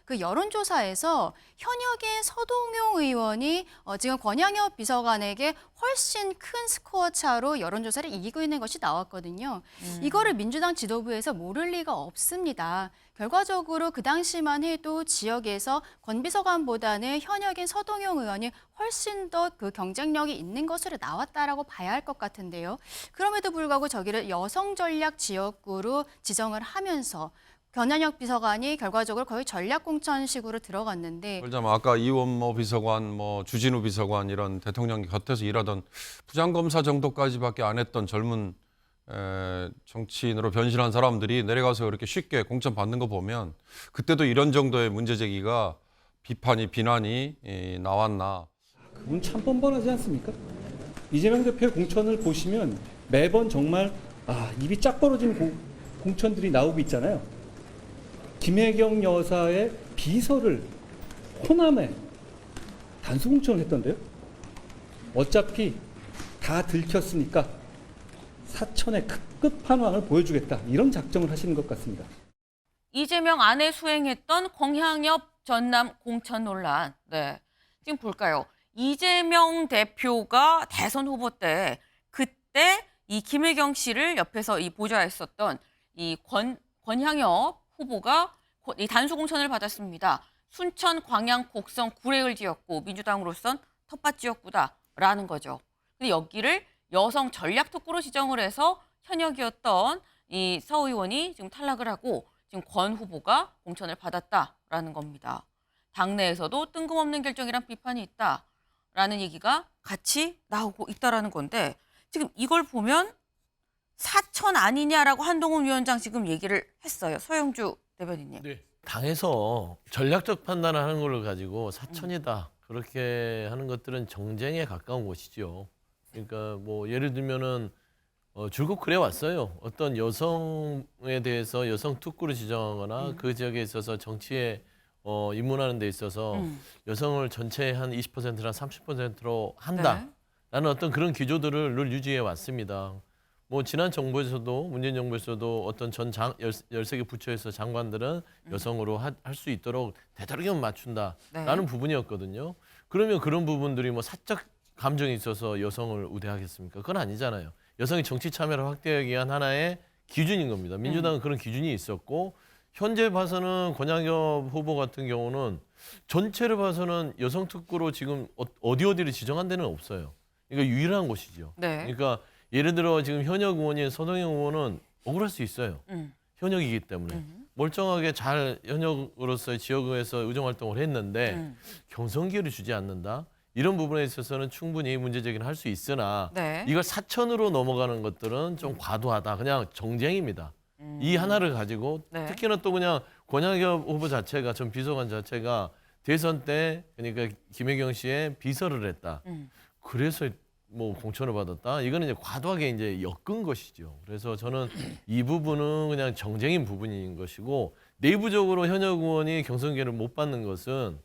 그 여론조사에서 현역의 서동용 의원이 지금 권양엽 비서관에게 훨씬 큰 스코어 차로 여론조사를 이기고 있는 것이 나왔거든요. 이거를 민주당 지도부에서 모를 리가 없습니다. 결과적으로 그 당시만 해도 지역에서 권 비서관보다는 현역인 서동용 의원이 훨씬 더 그 경쟁력이 있는 것으로 나왔다라고 봐야 할 것 같은데요. 그럼에도 불구하고 저기를 여성 전략 지역구로 지정을 하면서 권양엽 비서관이 결과적으로 거의 전략 공천식으로 들어갔는데 그러자면 아까 이원모 비서관, 주진우 비서관 이런 대통령 곁에서 일하던 부장검사 정도까지밖에 안 했던 젊은 정치인으로 변신한 사람들이 내려가서 이렇게 쉽게 공천 받는 거 보면 그때도 이런 정도의 문제 제기가 비난이 나왔나. 그분 참 뻔뻔하지 않습니까? 이재명 대표의 공천을 보시면 매번 정말 입이 짝 벌어진 공천들이 나오고 있잖아요. 김혜경 여사의 비서를 호남에 단수 공천을 했던데요. 어차피 다 들켰으니까 사천의 끝판왕을 보여주겠다. 이런 작정을 하시는 것 같습니다. 이재명 아내 수행했던 권양엽 전남 공천 논란. 네, 지금 볼까요? 이재명 대표가 대선 후보 때 그때 이 김혜경 씨를 옆에서 보좌했었던 이 권양엽 후보가 이 단수 공천을 받았습니다. 순천, 광양, 곡성, 구례을 지었고 민주당으로선 텃밭 지역구다라는 거죠. 근데 여기를 여성 전략 특구로 지정을 해서 현역이었던 이 서 의원이 지금 탈락을 하고 지금 권 후보가 공천을 받았다라는 겁니다. 당내에서도 뜬금없는 결정이란 비판이 있다라는 얘기가 같이 나오고 있다라는 건데 지금 이걸 보면 사천 아니냐라고 한동훈 위원장 지금 얘기를 했어요. 서영주 대변인님. 네. 당에서 전략적 판단을 하는 걸 가지고 사천이다. 그렇게 하는 것들은 정쟁에 가까운 것이죠. 그러니까 예를 들면은 줄곧 그래 왔어요. 어떤 여성에 대해서 여성 특구를 지정하거나 그 지역에 있어서 정치에 입문하는 데 있어서 여성을 전체의 한 20%나 30%로 한다라는 어떤 그런 기조들을 늘 유지해 왔습니다. 지난 정부에서도 문재인 정부에서도 어떤 전 13개 부처에서 장관들은 여성으로 할 수 있도록 되도록이면 맞춘다라는 부분이었거든요. 그러면 그런 부분들이 사적 감정이 있어서 여성을 우대하겠습니까? 그건 아니잖아요. 여성의 정치 참여를 확대하기 위한 하나의 기준인 겁니다. 민주당은 그런 기준이 있었고 현재 봐서는 권양엽 후보 같은 경우는 전체를 봐서는 여성 특구로 지금 어디를 지정한 데는 없어요. 그러니까 유일한 곳이죠. 네. 그러니까 예를 들어 지금 현역 의원인 서동영 의원은 억울할 수 있어요. 현역이기 때문에. 멀쩡하게 잘 현역으로서의 지역에서 의정활동을 했는데 경선기회를 주지 않는다. 이런 부분에 있어서는 충분히 문제 제기를 할 수 있으나 이걸 사천으로 넘어가는 것들은 좀 과도하다. 그냥 정쟁입니다. 이 하나를 가지고 특히나 또 그냥 권양엽 후보 자체가 전 비서관 자체가 대선 때 그러니까 김혜경 씨의 비서를 했다. 그래서 공천을 받았다. 이거는 이제 과도하게 이제 엮은 것이죠. 그래서 저는 이 부분은 그냥 정쟁인 부분인 것이고 내부적으로 현역 의원이 경선기회를 못 받는 것은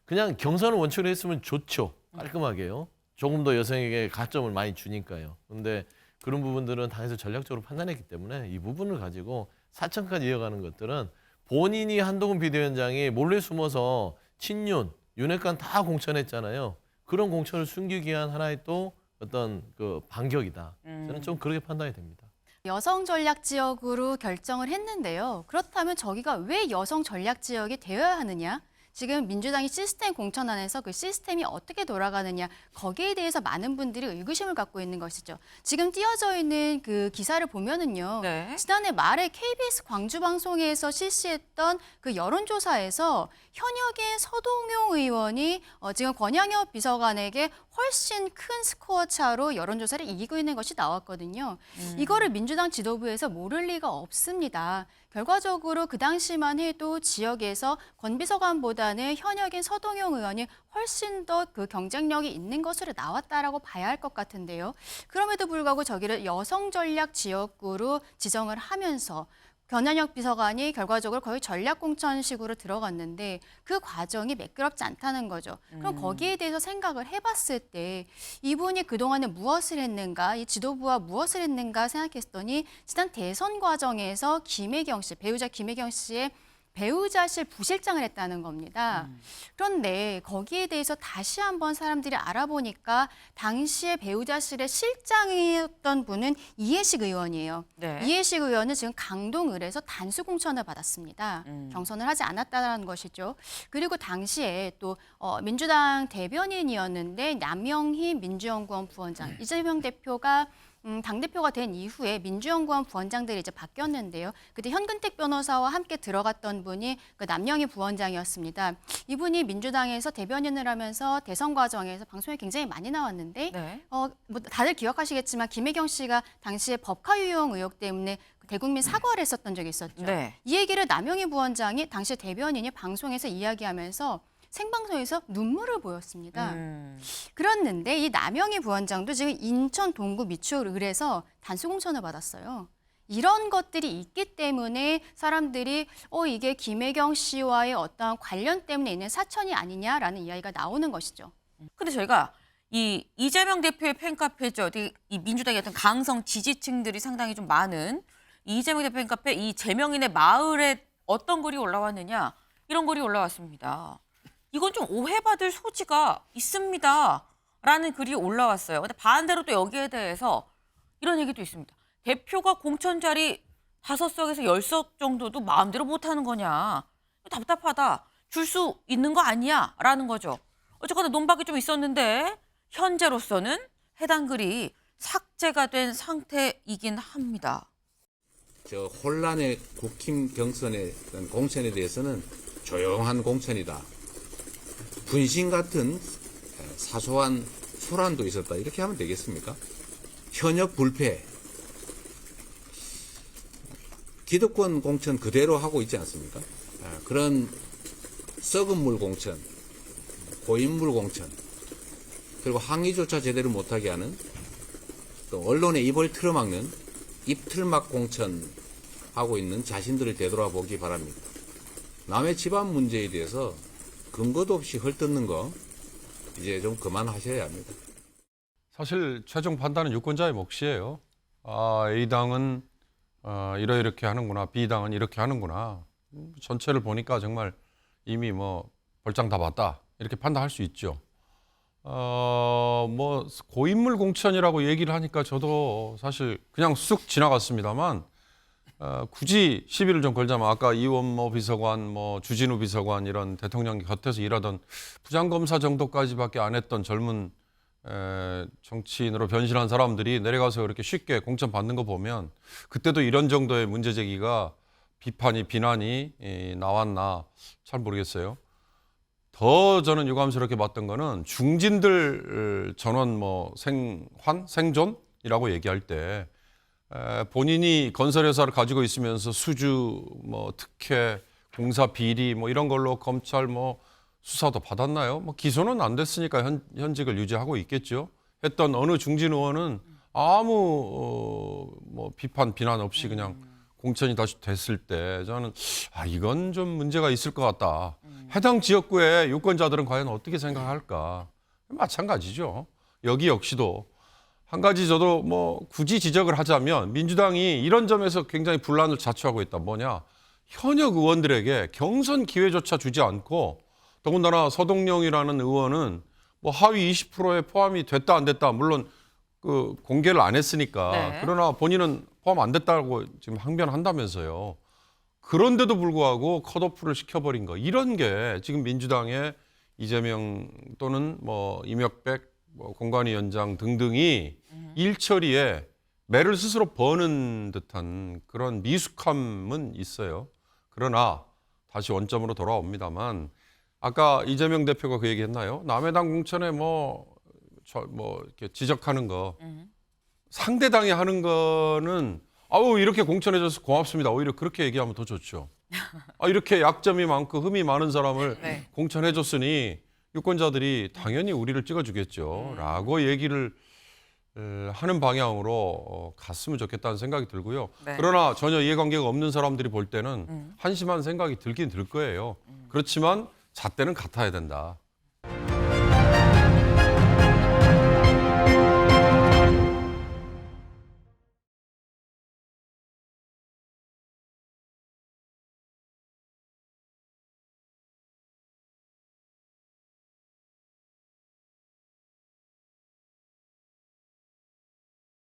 그냥 경선을 원칙으로 했으면 좋죠. 깔끔하게요. 조금 더 여성에게 가점을 많이 주니까요. 그런데 그런 부분들은 당에서 전략적으로 판단했기 때문에 이 부분을 가지고 사천까지 이어가는 것들은 본인이 한동훈 비대위원장이 몰래 숨어서 친윤, 윤핵관 다 공천했잖아요. 그런 공천을 숨기기 위한 하나의 또 어떤 그 반격이다. 저는 좀 그렇게 판단이 됩니다. 여성 전략 지역으로 결정을 했는데요. 그렇다면 저기가 왜 여성 전략 지역이 되어야 하느냐? 지금 민주당이 시스템 공천안에서 그 시스템이 어떻게 돌아가느냐 거기에 대해서 많은 분들이 의구심을 갖고 있는 것이죠. 지금 띄어져 있는 그 기사를 보면은요. 지난해 말에 KBS 광주방송에서 실시했던 그 여론조사에서 현역의 서동용 의원이 지금 권양엽 비서관에게 훨씬 큰 스코어 차로 여론조사를 이기고 있는 것이 나왔거든요. 이거를 민주당 지도부에서 모를 리가 없습니다. 결과적으로 그 당시만 해도 지역에서 권 비서관보다는 현역인 서동용 의원이 훨씬 더 그 경쟁력이 있는 것으로 나왔다라고 봐야 할 것 같은데요. 그럼에도 불구하고 저기를 여성 전략 지역구로 지정을 하면서 권양엽 비서관이 결과적으로 거의 전략 공천식으로 들어갔는데 그 과정이 매끄럽지 않다는 거죠. 그럼 거기에 대해서 생각을 해봤을 때 이분이 그동안에 무엇을 했는가, 이 지도부와 무엇을 했는가 생각했더니 지난 대선 과정에서 김혜경 씨, 배우자 김혜경 씨의 배우자실 부실장을 했다는 겁니다. 그런데 거기에 대해서 다시 한번 사람들이 알아보니까 당시에 배우자실의 실장이었던 분은 이해식 의원이에요. 네. 이해식 의원은 지금 강동을에서 단수 공천을 받았습니다. 경선을 하지 않았다는 것이죠. 그리고 당시에 또 민주당 대변인이었는데 남영희 민주연구원 부원장, 이재명 대표가 당대표가 된 이후에 민주연구원 부원장들이 이제 바뀌었는데요. 그때 현근택 변호사와 함께 들어갔던 분이 그 남영희 부원장이었습니다. 이분이 민주당에서 대변인을 하면서 대선 과정에서 방송에 굉장히 많이 나왔는데 네. 뭐 다들 기억하시겠지만 김혜경 씨가 당시에 법카 유용 의혹 때문에 대국민 사과를 했었던 적이 있었죠. 네. 이 얘기를 남영희 부원장이 당시 대변인이 방송에서 이야기하면서 생방송에서 눈물을 보였습니다. 그랬는데 이 남영희 부원장도 지금 인천 동구 미추홀을에서 단수 공천을 받았어요. 이런 것들이 있기 때문에 사람들이 이게 김혜경 씨와의 어떤 관련 때문에 있는 사천이 아니냐라는 이야기가 나오는 것이죠. 근데 저희가 이 이재명 대표의 팬카페죠. 이 민주당의 어떤 강성 지지층들이 상당히 좀 많은 이재명 대표 팬카페 이 재명인의 마을에 어떤 글이 올라왔느냐 이런 글이 올라왔습니다. 이건 좀 오해받을 소지가 있습니다. 라는 글이 올라왔어요. 근데 반대로 또 여기에 대해서 이런 얘기도 있습니다. 대표가 공천 자리 5석에서 10석 정도도 마음대로 못하는 거냐. 답답하다. 줄 수 있는 거 아니야. 라는 거죠. 어쨌거나 논박이 좀 있었는데 현재로서는 해당 글이 삭제가 된 상태이긴 합니다. 저 혼란의 국힘 경선의 공천에 대해서는 조용한 공천이다. 분신 같은 사소한 소란도 있었다. 이렇게 하면 되겠습니까? 현역 불패. 기득권 공천 그대로 하고 있지 않습니까? 그런 썩은 물 공천, 고인물 공천, 그리고 항의조차 제대로 못하게 하는 또 언론의 입을 틀어막는 입틀막 공천 하고 있는 자신들을 되돌아보기 바랍니다. 남의 집안 문제에 대해서 근거도 없이 헐뜯는 거 이제 좀 그만하셔야 합니다. 사실 최종 판단은 유권자의 몫이에요. A당은 이렇게 하는구나, B당은 이렇게 하는구나. 전체를 보니까 정말 이미 뭐 벌장 다 봤다 이렇게 판단할 수 있죠. 뭐 고인물 공천이라고 얘기를 하니까 저도 사실 그냥 쑥 지나갔습니다만 굳이 시비를 좀 걸자면 아까 이원모 비서관, 뭐 주진우 비서관 이런 대통령 곁에서 일하던 부장검사 정도까지밖에 안 했던 젊은 정치인으로 변신한 사람들이 내려가서 이렇게 쉽게 공천 받는 거 보면 그때도 이런 정도의 문제 제기가 비난이 나왔나 잘 모르겠어요. 더 저는 유감스럽게 봤던 거는 중진들 전원 뭐 생존이라고 얘기할 때 본인이 건설회사를 가지고 있으면서 수주, 뭐 특혜, 공사 비리 뭐 이런 걸로 검찰 뭐 수사도 받았나요? 뭐 기소는 안 됐으니까 현직을 유지하고 있겠죠. 했던 어느 중진 의원은 아무 뭐 비난 없이 그냥 공천이 다시 됐을 때 저는 이건 좀 문제가 있을 것 같다. 해당 지역구의 유권자들은 과연 어떻게 생각할까? 마찬가지죠. 여기 역시도 한 가지 저도 뭐 굳이 지적을 하자면 민주당이 이런 점에서 굉장히 분란을 자초하고 있다. 뭐냐? 현역 의원들에게 경선 기회조차 주지 않고 더군다나 서동영이라는 의원은 뭐 하위 20%에 포함이 됐다 안 됐다 물론 그 공개를 안 했으니까 네. 그러나 본인은 포함 안 됐다고 지금 항변한다면서요. 그런데도 불구하고 컷오프를 시켜버린 거 이런 게 지금 민주당의 이재명 또는 뭐 이명백 뭐 공관위원장 등등이 일처리에 매를 스스로 버는 듯한 그런 미숙함은 있어요. 그러나 다시 원점으로 돌아옵니다만 아까 이재명 대표가 그 얘기했나요? 남의 당 공천에 뭐 이렇게 지적하는 거 상대 당이 하는 거는 이렇게 공천해줘서 고맙습니다. 오히려 그렇게 얘기하면 더 좋죠. 이렇게 약점이 많고 흠이 많은 사람을 네. 공천해줬으니 유권자들이 당연히 우리를 찍어주겠죠. 라고 얘기를 하는 방향으로 갔으면 좋겠다는 생각이 들고요. 네. 그러나 전혀 이해관계가 없는 사람들이 볼 때는 한심한 생각이 들긴 들 거예요. 그렇지만 잣대는 같아야 된다.